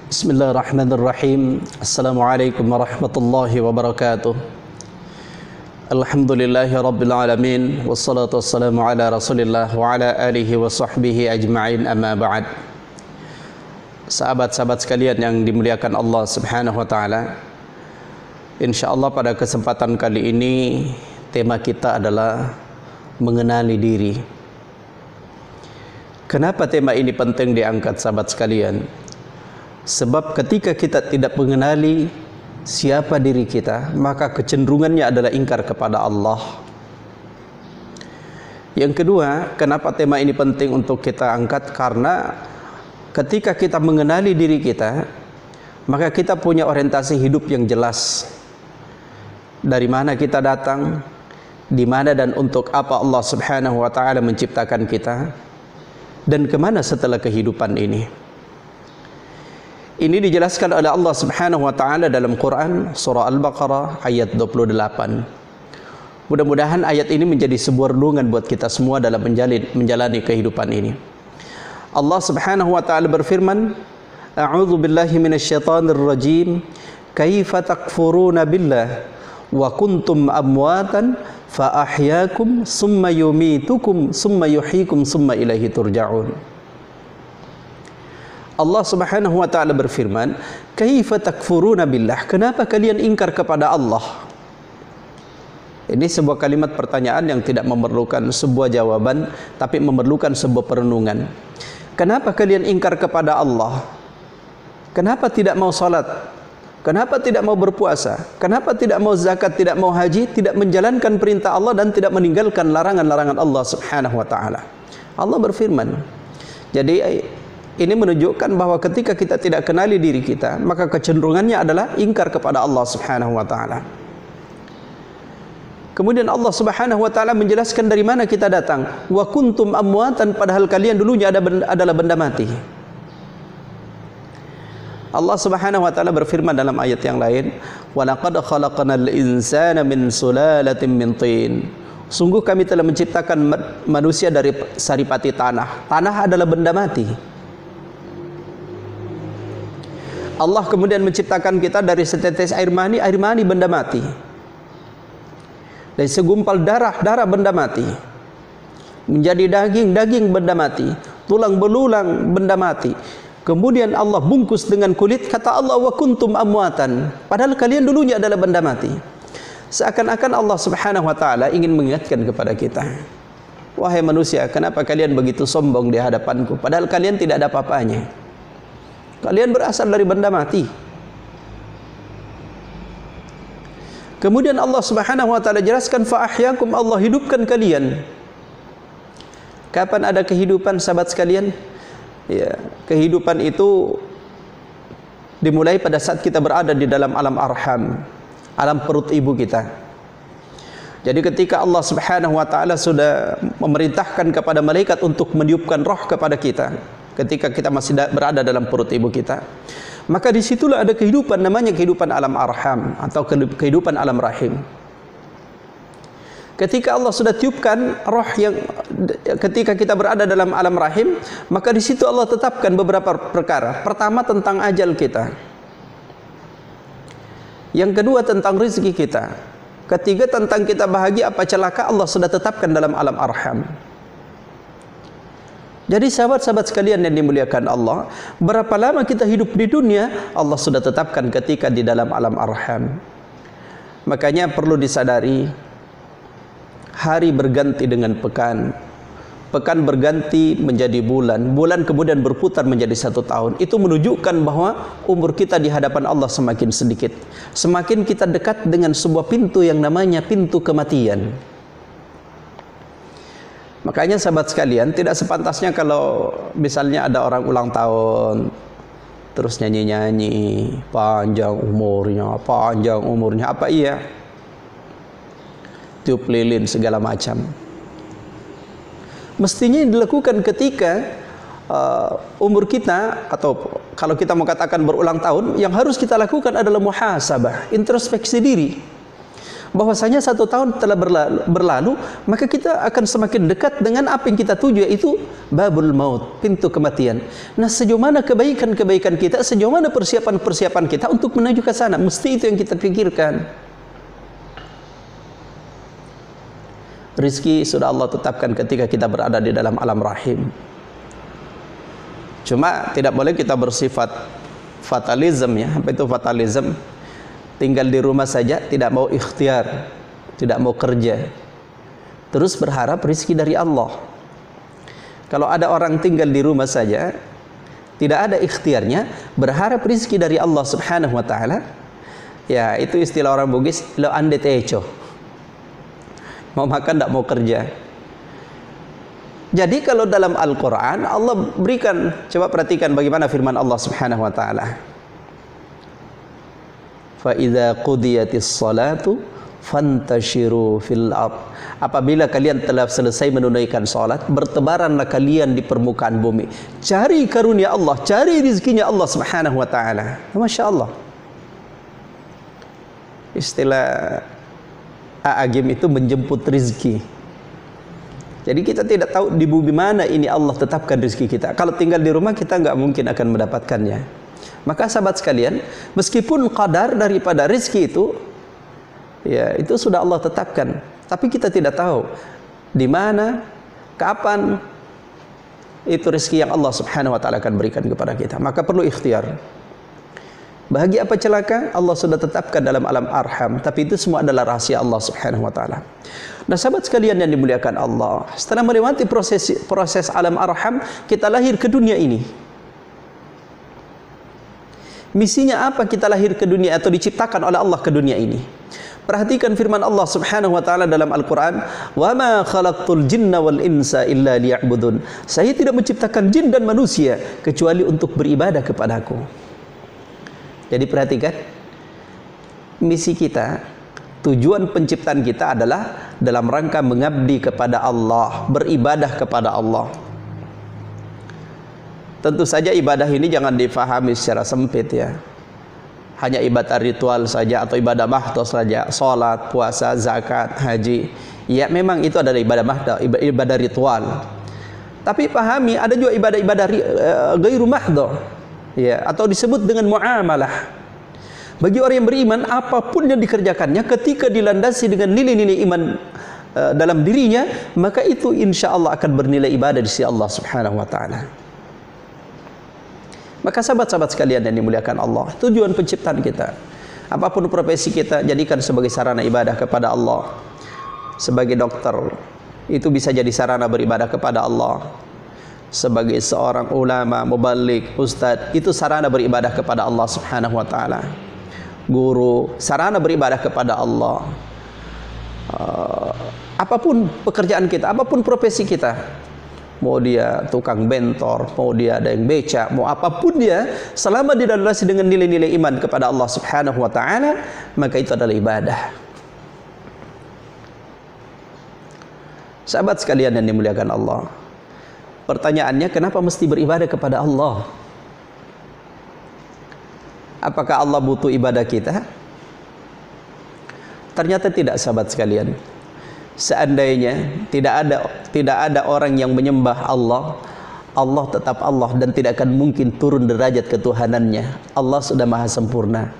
Bismillahirrahmanirrahim. Assalamualaikum warahmatullahi wabarakatuh. Alhamdulillahi rabbil alamin. Wassalatu wassalamu ala rasulillah wa ala alihi wa sahbihi ajma'in, amma ba'd. Sahabat-sahabat sekalian yang dimuliakan Allah subhanahu wa ta'ala, InsyaAllah pada kesempatan kali ini tema kita adalah mengenali diri. Kenapa tema ini penting diangkat, sahabat sekalian? Sebab ketika kita tidak mengenali siapa diri kita, maka kecenderungannya adalah ingkar kepada Allah. Yang kedua, kenapa tema ini penting untuk kita angkat? Karena ketika kita mengenali diri kita, maka kita punya orientasi hidup yang jelas. Dari mana kita datang, di mana dan untuk apa Allah subhanahu wa ta'ala menciptakan kita, dan kemana setelah kehidupan ini. Ini dijelaskan oleh Allah subhanahu wa ta'ala dalam Quran surah Al-Baqarah ayat 28. Mudah-mudahan ayat ini menjadi sebuah renungan buat kita semua dalam menjalani kehidupan ini. Allah subhanahu wa ta'ala berfirman, A'udzu billahi minasyaitonir rajim, kaifa takfuruna billah wa kuntum amwatan fa ahyaakum summa yumitukum summa yuhyikum summa ilaihi turja'un. Allah subhanahu wa ta'ala berfirman, kaifa takfuruna billah, kenapa kalian ingkar kepada Allah? Ini sebuah kalimat pertanyaan yang tidak memerlukan sebuah jawaban, tapi memerlukan sebuah perenungan. Kenapa kalian ingkar kepada Allah? Kenapa tidak mau salat? Kenapa tidak mau berpuasa? Kenapa tidak mau zakat, tidak mau haji, tidak menjalankan perintah Allah dan tidak meninggalkan larangan-larangan Allah subhanahu wa ta'ala? Allah berfirman. Jadi ini menunjukkan bahwa ketika kita tidak kenali diri kita, maka kecenderungannya adalah ingkar kepada Allah subhanahu wa ta'ala. Kemudian Allah subhanahu wa ta'ala menjelaskan dari mana kita datang. Wa kuntum amwatan, padahal kalian dulunya adalah benda mati. Allah subhanahu wa ta'ala berfirman dalam ayat yang lain, wa laqad khalaqnal insana min sulalatin min tin. Sungguh kami telah menciptakan manusia dari saripati tanah. Tanah adalah benda mati. Allah kemudian menciptakan kita dari setetes air mani benda mati. Dari segumpal darah benda mati. Menjadi daging benda mati. Tulang belulang benda mati. Kemudian Allah bungkus dengan kulit, kata Allah, wa kuntum amwatan. Padahal kalian dulunya adalah benda mati. Seakan-akan Allah subhanahu wa ta'ala ingin mengingatkan kepada kita, wahai manusia, kenapa kalian begitu sombong di hadapanku? Padahal kalian tidak ada apa-apanya. Kalian berasal dari benda mati. Kemudian Allah subhanahu wa ta'ala jelaskan, fa ahyakum, Allah hidupkan kalian. Kapan ada kehidupan, sahabat sekalian? Ya, kehidupan itu dimulai pada saat kita berada di dalam alam arham, alam perut ibu kita. Jadi ketika Allah subhanahu wa ta'ala sudah memerintahkan kepada malaikat untuk meniupkan roh kepada kita, ketika kita masih berada dalam perut ibu kita, maka disitulah ada kehidupan, namanya kehidupan alam arham atau kehidupan alam rahim. Ketika Allah sudah tiupkan roh yang ketika kita berada dalam alam rahim, maka di situ Allah tetapkan beberapa perkara. Pertama tentang ajal kita. Yang kedua tentang rezeki kita. Ketiga tentang kita bahagia apa celaka, Allah sudah tetapkan dalam alam arham. Jadi sahabat-sahabat sekalian yang dimuliakan Allah, berapa lama kita hidup di dunia, Allah sudah tetapkan ketika di dalam alam arham. Makanya perlu disadari, hari berganti dengan pekan, pekan berganti menjadi bulan, bulan kemudian berputar menjadi 1 tahun. Itu menunjukkan bahwa umur kita di hadapan Allah semakin sedikit. Semakin kita dekat dengan sebuah pintu yang namanya pintu kematian. Makanya sahabat sekalian, tidak sepantasnya kalau misalnya ada orang ulang tahun terus nyanyi-nyanyi panjang umurnya, apa iya? Tiup lilin segala macam. Mestinya dilakukan ketika umur kita, atau kalau kita mau katakan berulang tahun, yang harus kita lakukan adalah muhasabah, introspeksi diri. bahwasanya 1 tahun telah berlalu, maka kita akan semakin dekat dengan apa yang kita tuju, yaitu babul maut, pintu kematian. Nah, sejauh mana kebaikan-kebaikan kita, sejauh mana persiapan-persiapan kita untuk menuju ke sana, mesti itu yang kita pikirkan. Rizki sudah Allah tetapkan ketika kita berada di dalam alam rahim. Cuma tidak boleh kita bersifat fatalism, ya. Apa itu fatalism? Tinggal di rumah saja, tidak mau ikhtiar, tidak mau kerja, terus berharap rizki dari Allah. Kalau ada orang tinggal di rumah saja, tidak ada ikhtiarnya, berharap rizki dari Allah subhanahu wa ta'ala, ya itu istilah orang Bugis, lo ande teco, mau makan tidak mau kerja. Jadi kalau dalam Al-Quran Allah berikan, coba perhatikan bagaimana firman Allah subhanahu wa ta'ala, fa idza qudiyatis salatu fantashiru fil ard. Apabila kalian telah selesai menunaikan salat, bertebaranlah kalian di permukaan bumi. Cari karunia Allah, cari rizkinya Allah subhanahu wa ta'ala. Masya Allah. Istilah A'agim itu menjemput rizki. Jadi kita tidak tahu di bumi mana ini Allah tetapkan rizki kita. Kalau tinggal di rumah kita nggak mungkin akan mendapatkannya. Maka sahabat sekalian, meskipun qadar daripada rizki itu, ya itu sudah Allah tetapkan, tapi kita tidak tahu di mana, kapan itu rizki yang Allah subhanahu wa ta'ala akan berikan kepada kita. Maka perlu ikhtiar. Bahagia apa celaka, Allah sudah tetapkan dalam alam arham, tapi itu semua adalah rahasia Allah subhanahu wa ta'ala. Nah sahabat sekalian yang dimuliakan Allah, setelah melewati proses alam arham, kita lahir ke dunia ini. Misinya apa kita lahir ke dunia atau diciptakan oleh Allah ke dunia ini? Perhatikan firman Allah subhanahu wa ta'ala dalam Al-Quran, wa ma khalaqtul jinna wal insa illa liya'budun. Saya tidak menciptakan jin dan manusia kecuali untuk beribadah kepadaku. Jadi perhatikan, misi kita, tujuan penciptaan kita adalah dalam rangka mengabdi kepada Allah, beribadah kepada Allah. Tentu saja ibadah ini jangan difahami secara sempit, ya. Hanya ibadah ritual saja atau ibadah mahdoh saja, salat, puasa, zakat, haji. Ya memang itu adalah ibadah mahdoh, ibadah ritual. Tapi pahami ada juga ibadah-ibadah ghairu mahdoh, ya, atau disebut dengan muamalah. Bagi orang yang beriman, apapun yang dikerjakannya ketika dilandasi dengan nilai-nilai iman dalam dirinya, maka itu insya Allah akan bernilai ibadah di sisi Allah subhanahu wa ta'ala. Maka sahabat-sahabat sekalian yang dimuliakan Allah, tujuan penciptaan kita, apapun profesi kita, jadikan sebagai sarana ibadah kepada Allah. Sebagai dokter, itu bisa jadi sarana beribadah kepada Allah. Sebagai seorang ulama, mubaligh, ustadz, itu sarana beribadah kepada Allah subhanahu wa ta'ala. Guru, sarana beribadah kepada Allah. Apapun pekerjaan kita, apapun profesi kita, mau dia tukang bentor, mau dia ada yang becak, mau apapun dia, selama dilandasi dengan nilai-nilai iman kepada Allah subhanahu wa ta'ala, maka itu adalah ibadah. Sahabat sekalian yang dimuliakan Allah, pertanyaannya, kenapa mesti beribadah kepada Allah? Apakah Allah butuh ibadah kita? Ternyata tidak, sahabat sekalian. Seandainya tidak ada orang yang menyembah Allah, Allah tetap Allah dan tidak akan mungkin turun derajat ketuhanannya. Allah sudah maha sempurna.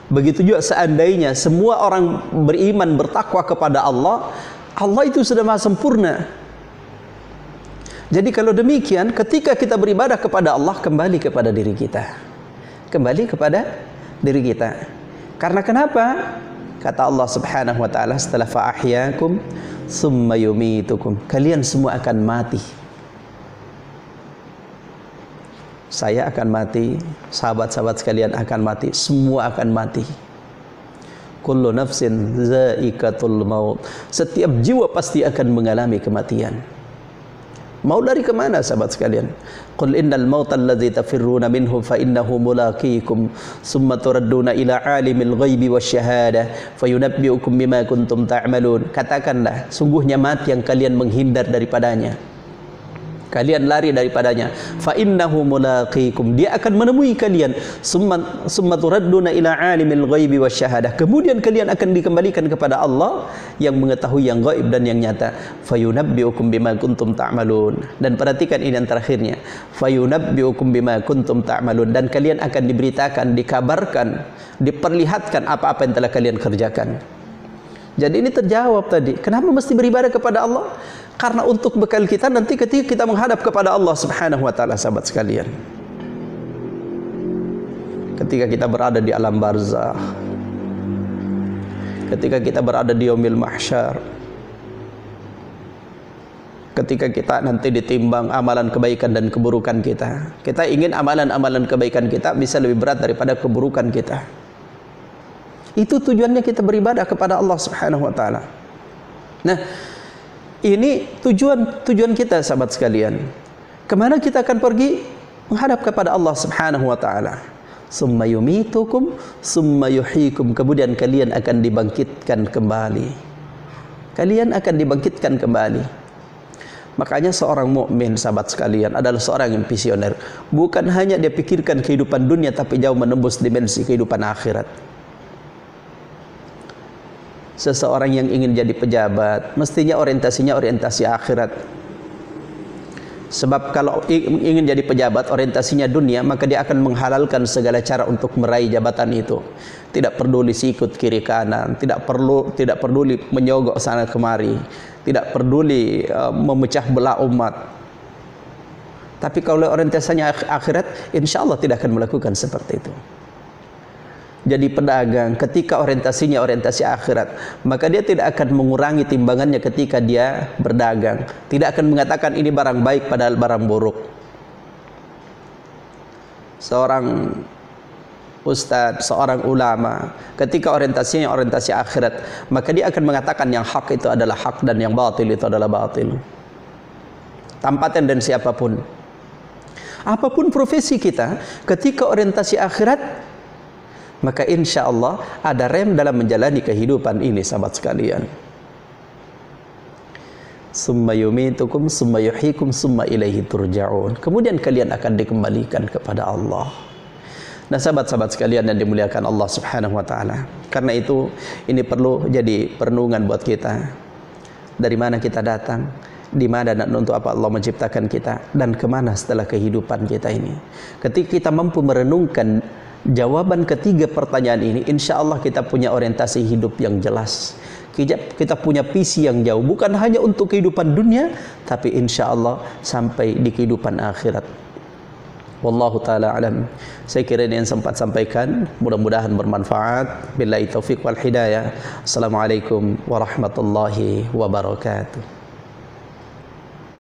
Begitu juga seandainya semua orang beriman bertakwa kepada Allah, Allah itu sudah maha sempurna. Jadi kalau demikian, ketika kita beribadah kepada Allah, kembali kepada diri kita. Kembali kepada diri kita. Karena kenapa? Kata Allah subhanahu wa ta'ala setelah fa'ahyakum summa yumitukum, kalian semua akan mati. Saya akan mati, sahabat-sahabat sekalian akan mati, semua akan mati. Kullu nafsin za'iqatul maut, setiap jiwa pasti akan mengalami kematian. Mau lari kemana sahabat sekalian? Qul innal mauta alladzi tafirruna minhu fa innahu mulaqikum summa turadduna ila alimil ghaibi wasyahadah fayunabbiukum bima kuntum ta'malun. Katakanlah, sungguhnya mati yang kalian menghindar daripadanya. kalian lari daripadanya, fa innahu mulaqikum, dia akan menemui kalian, summa turadduna ila alimil ghaibi wasyahadah, kemudian kalian akan dikembalikan kepada Allah yang mengetahui yang gaib dan yang nyata, fayunabbiukum bima kuntum ta'malun. Dan perhatikan ini yang terakhirnya, fayunabbiukum bima kuntum ta'malun, dan kalian akan diberitakan, dikabarkan, diperlihatkan apa-apa yang telah kalian kerjakan. Jadi ini terjawab tadi, kenapa mesti beribadah kepada Allah? Karena untuk bekal kita nanti ketika kita menghadap kepada Allah Subhanahu wa taala, sahabat sekalian. Ketika kita berada di alam barzakh, ketika kita berada di yaumil mahsyar, ketika kita nanti ditimbang amalan kebaikan dan keburukan kita. Kita ingin amalan-amalan kebaikan kita bisa lebih berat daripada keburukan kita. Itu tujuannya kita beribadah kepada Allah Subhanahu wa taala. Nah, ini tujuan kita, sahabat sekalian. Kemana kita akan pergi? Menghadap kepada Allah Subhanahu wa taala. Summa yumitukum summa yuhyikum, kemudian kalian akan dibangkitkan kembali. Kalian akan dibangkitkan kembali. Makanya seorang mukmin, sahabat sekalian, adalah seorang yang visioner. Bukan hanya dia pikirkan kehidupan dunia, tapi jauh menembus dimensi kehidupan akhirat. Seseorang yang ingin jadi pejabat mestinya orientasinya orientasi akhirat. Sebab kalau ingin jadi pejabat orientasinya dunia, maka dia akan menghalalkan segala cara untuk meraih jabatan itu. Tidak peduli sikut kiri kanan, tidak peduli menyogok sana kemari, tidak peduli memecah belah umat. Tapi kalau orientasinya akhirat, insya Allah tidak akan melakukan seperti itu. Jadi pedagang ketika orientasinya orientasi akhirat, maka dia tidak akan mengurangi timbangannya ketika dia berdagang. Tidak akan mengatakan ini barang baik padahal barang buruk. Seorang ustadz, seorang ulama, ketika orientasinya orientasi akhirat, maka dia akan mengatakan yang hak itu adalah hak dan yang batil itu adalah batil. Tanpa tendensi apapun. Apapun profesi kita, ketika orientasi akhirat, maka insya Allah ada rem dalam menjalani kehidupan ini, sahabat sekalian. Summa yumitukum summa yuhyikum summa ilaihi turja'un. Kemudian kalian akan dikembalikan kepada Allah. Nah, sahabat-sahabat sekalian yang dimuliakan Allah Subhanahu wa taala. Karena itu ini perlu jadi perenungan buat kita. Dari mana kita datang, di mana dan untuk apa Allah menciptakan kita, dan kemana setelah kehidupan kita ini. Ketika kita mampu merenungkan jawaban ketiga pertanyaan ini, insya Allah kita punya orientasi hidup yang jelas. Kita punya visi yang jauh, bukan hanya untuk kehidupan dunia, tapi insya Allah sampai di kehidupan akhirat. Wallahu ta'ala alam. Saya kira ini yang sempat sampaikan, mudah-mudahan bermanfaat. Billahi taufiq wal hidayah. Assalamualaikum warahmatullahi wabarakatuh.